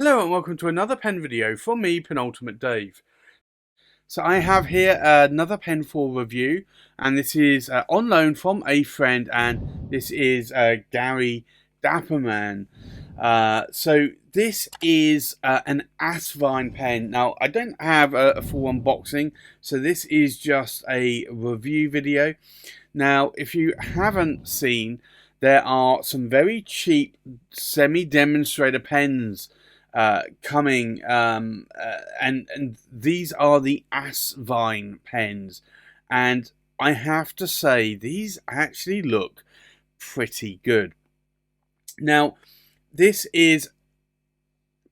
Hello and welcome to another pen video from me, Penultimate Dave. So I have here another pen for review, and this is on loan from a friend, and this is Gary Dapperman. So this is an Asvine pen. Now I don't have a full unboxing, so this is just a review video. Now if you haven't seen, there are some very cheap semi-demonstrator pens coming, and these are the Asvine pens, and I have to say these actually look pretty good. Now this is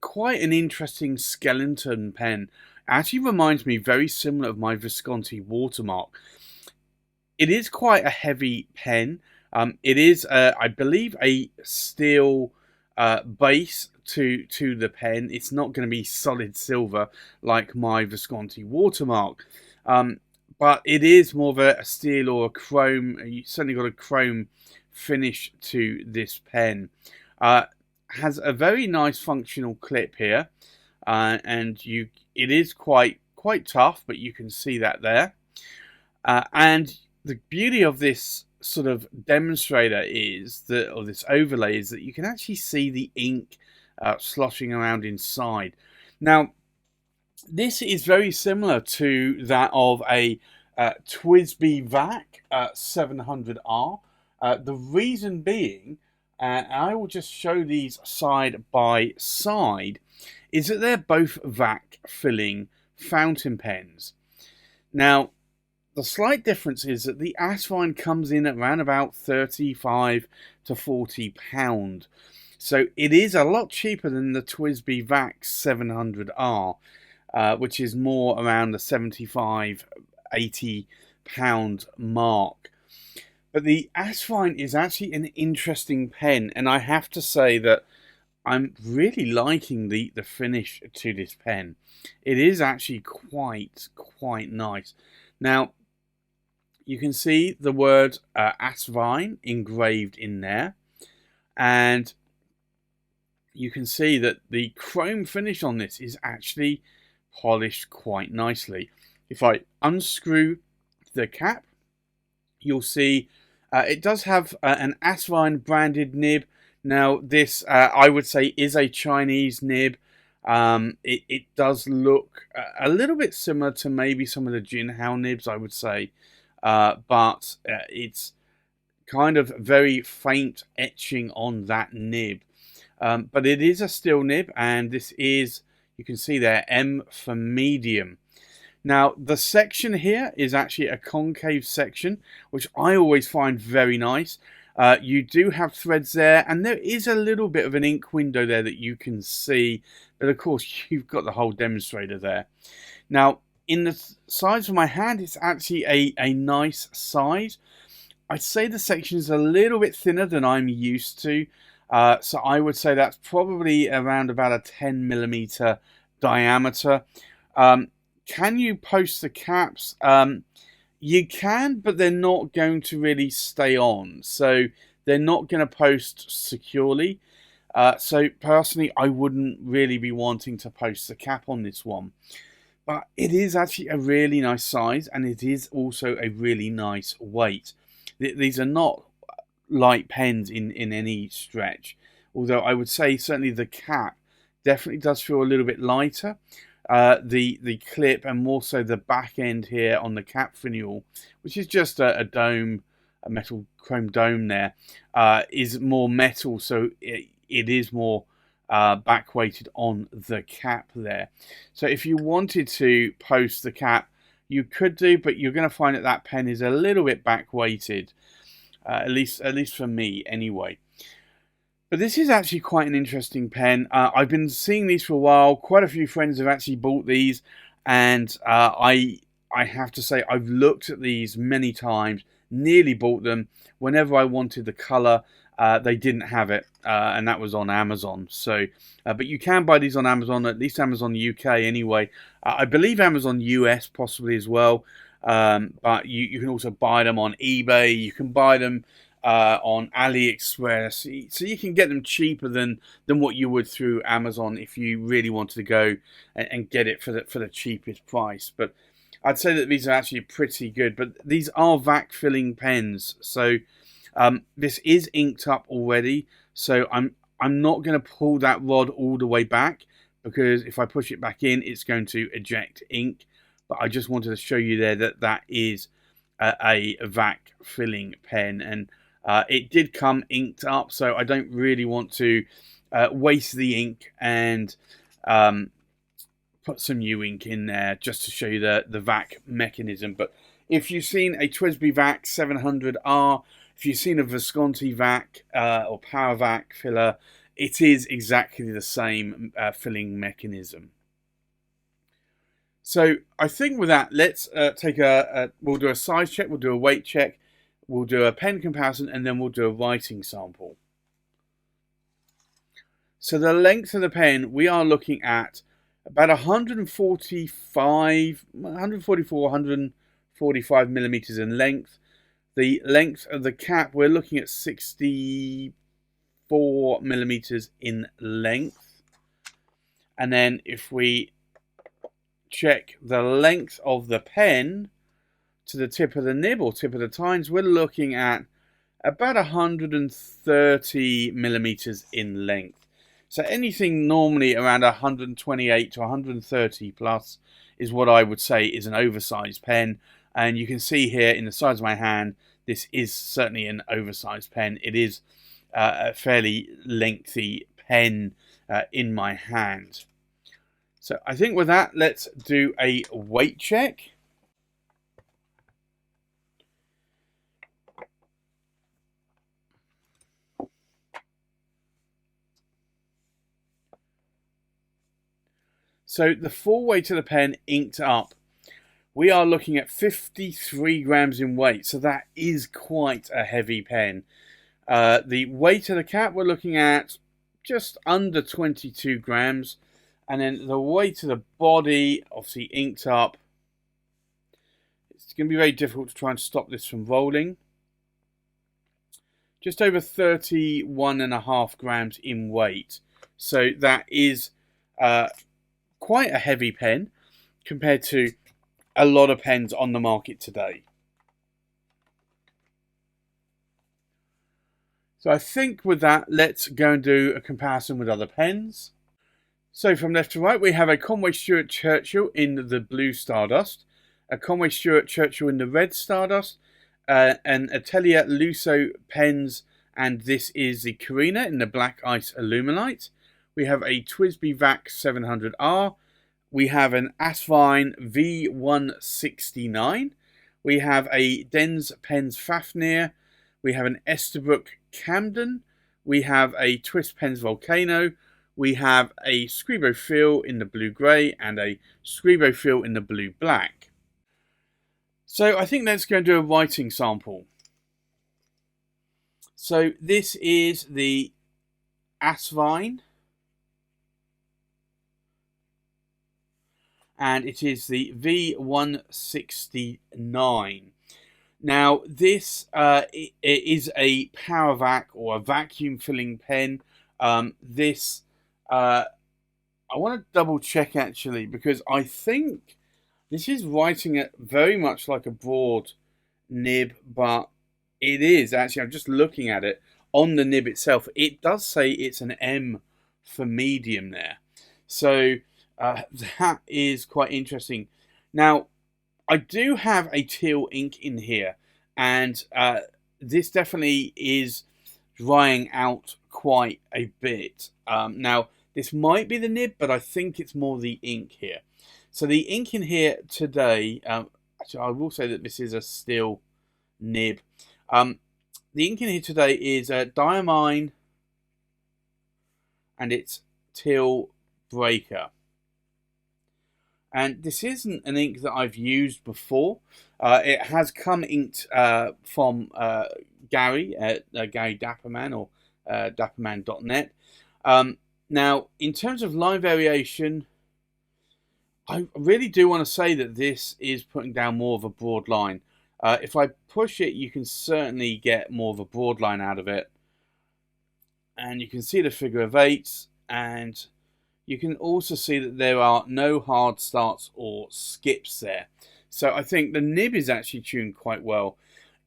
quite an interesting skeleton pen. It actually reminds me very similar of my Visconti watermark. It is quite a heavy pen. It is I believe a steel base to the pen. It's not going to be solid silver like my Visconti watermark, but it is more of a steel or a chrome. You certainly got a chrome finish to this pen. Has a very nice functional clip here, and it is quite tough, but you can see that there. And the beauty of this sort of demonstrator is that, or this overlay, is that you can actually see the ink sloshing around inside. Now this is very similar to that of a TWSBI VAC 700R. The reason being, and I will just show these side by side, is that they're both VAC filling fountain pens. Now the slight difference is that the Asvine comes in at around about 35 to 40 pound. So it is a lot cheaper than the TWSBI VAC 700R, which is more around the 75, 80 pound mark. But the Asvine is actually an interesting pen, and I have to say that I'm really liking the finish to this pen. It is actually quite nice. Now you can see the word Asvine engraved in there, and you can see that the chrome finish on this is actually polished quite nicely. If I unscrew the cap, you'll see it does have an Asvine branded nib. Now this I would say is a Chinese nib. It does look a little bit similar to maybe some of the Jinhao nibs, I would say. But it's kind of very faint etching on that nib. But it is a steel nib, and this is, you can see there, M for medium. Now the section here is actually a concave section, which I always find very nice. You do have threads there, and there is a little bit of an ink window there that you can see, but of course you've got the whole demonstrator there. Now in the size of my hand, it's actually a nice size. I'd say the section is a little bit thinner than I'm used to. So I would say that's probably around about a 10mm diameter. Can you post the caps? You can, but they're not going to really stay on. So they're not going to post securely. So personally, I wouldn't really be wanting to post the cap on this one. But it is actually a really nice size, and it is also a really nice weight. These are not light pens in any stretch, although I would say certainly the cap definitely does feel a little bit lighter. The clip, and more so the back end here on the cap finial, which is just a dome, a metal chrome dome there, is more metal, so it is more back weighted on the cap there. So if you wanted to post the cap, you could do, but you're going to find that pen is a little bit back weighted, at least for me anyway. But this is actually quite an interesting pen. I've been seeing these for a while. Quite a few friends have actually bought these, and I have to say I've looked at these many times, nearly bought them. Whenever I wanted the color, they didn't have it, and that was on Amazon. So, but you can buy these on Amazon, at least Amazon UK anyway. I believe Amazon US possibly as well. But you can also buy them on eBay. You can buy them on AliExpress, so you can get them cheaper than what you would through Amazon if you really wanted to go and get it for the cheapest price. But I'd say that these are actually pretty good. But these are vac filling pens, so this is inked up already. So I'm not going to pull that rod all the way back, because if I push it back in, it's going to eject ink. But I just wanted to show you there that that is a vac filling pen, and it did come inked up, so I don't really want to waste the ink and put some new ink in there just to show you the vac mechanism. But if you've seen a TWSBI VAC 700R, if you've seen a Visconti VAC or Power VAC filler, it is exactly the same filling mechanism. So I think with that, let's take we'll do a size check, we'll do a weight check, we'll do a pen comparison, and then we'll do a writing sample. So the length of the pen, we are looking at about 144, 145 millimeters in length. The length of the cap, we're looking at 64 millimeters in length. And then if we check the length of the pen to the tip of the nib or tip of the tines, we're looking at about 130 millimeters in length. So anything normally around 128 to 130 plus is what I would say is an oversized pen. And you can see here in the size of my hand, this is certainly an oversized pen. It is a fairly lengthy pen in my hand. So I think with that, let's do a weight check. So the full weight of the pen inked up, we are looking at 53 grams in weight. So that is quite a heavy pen. The weight of the cap, we're looking at just under 22 grams. And then the weight of the body, obviously inked up. It's going to be very difficult to try and stop this from rolling. Just over 31.5 grams in weight. So that is quite a heavy pen compared to a lot of pens on the market today. So I think with that, let's go and do a comparison with other pens. So from left to right, we have a Conway Stewart Churchill in the blue Stardust, a Conway Stewart Churchill in the red Stardust, an Atelier Lusso pens, and this is the Carina in the black ice Illuminite. We have a TWSBI VAC 700R. We have an Asvine V169. We have a Dens Pens Fafnir. We have an Estabrook Camden. We have a Twist Pens Volcano. We have a Scribo Feel in the blue-grey and a Scribo Feel in the blue-black. So I think let's go and do a writing sample. So this is the Asvine. And it is the V169. Now this it is a power vac or a vacuum filling pen. I want to double check actually, because I think this is writing it very much like a broad nib, but it is actually, I'm just looking at it on the nib itself. It does say it's an M for medium there. So that is quite interesting. Now, I do have a teal ink in here, and this definitely is drying out quite a bit. Now, this might be the nib, but I think it's more the ink here. So the ink in here today, actually I will say that this is a steel nib. The ink in here today is Diamine, and it's Teal Breaker. And this isn't an ink that I've used before. It has come inked from Gary, Gary Dapperman, or dapperman.net. Now, in terms of line variation, I really do want to say that this is putting down more of a broad line. If I push it, you can certainly get more of a broad line out of it. And you can see the figure of 8, and you can also see that there are no hard starts or skips there. So I think the nib is actually tuned quite well.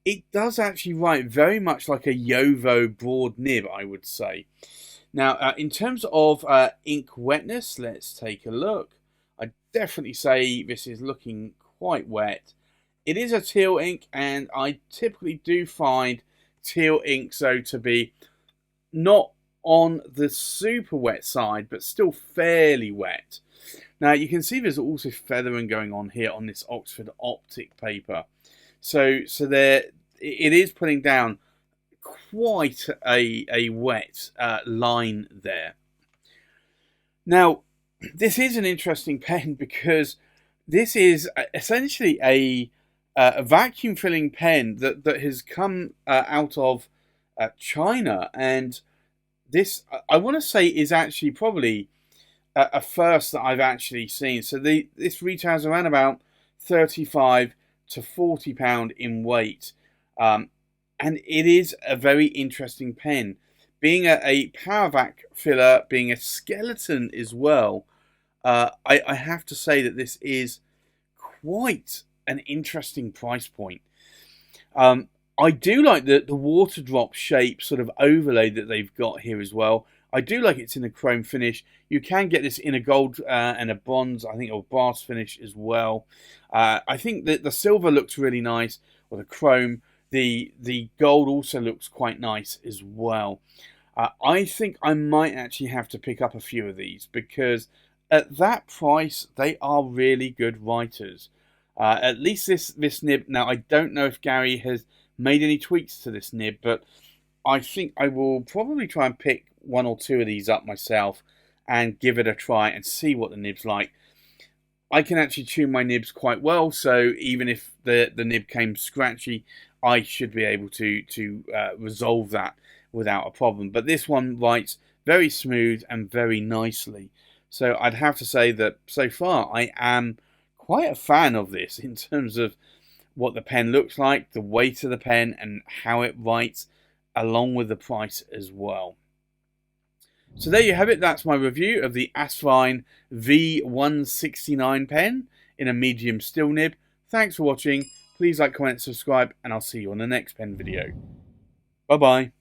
It does actually write very much like a Yovo broad nib, I would say. Now, in terms of ink wetness, let's take a look. I'd definitely say this is looking quite wet. It is a teal ink, and I typically do find teal inks, though, to be not on the super wet side, but still fairly wet. Now, you can see there's also feathering going on here on this Oxford Optic paper. So there, it is putting down quite a wet line there. Now, this is an interesting pen because this is essentially a vacuum filling pen that has come out of China, and this, I want to say, is actually probably a first that I've actually seen. So this retails around about 35 to 40 pound in weight, and it is a very interesting pen. Being a power vac filler, being a skeleton as well, I have to say that this is quite an interesting price point. I do like the water drop shape sort of overlay that they've got here as well. I do like it's in a chrome finish. You can get this in a gold and a bronze, I think, or brass finish as well. I think that the silver looks really nice, or the chrome. The gold also looks quite nice as well. I think I might actually have to pick up a few of these because at that price, they are really good writers. At least this nib. Now, I don't know if Gary has made any tweaks to this nib, but I think I will probably try and pick one or two of these up myself and give it a try and see what the nib's like. I can actually tune my nibs quite well, so even if the nib came scratchy, I should be able to resolve that without a problem. But this one writes very smooth and very nicely. So I'd have to say that so far I am quite a fan of this in terms of what the pen looks like, the weight of the pen, and how it writes, along with the price as well. So there you have it. That's my review of the Asvine V169 pen in a medium steel nib. Thanks for watching. Please like, comment, subscribe, and I'll see you on the next pen video. Bye-bye.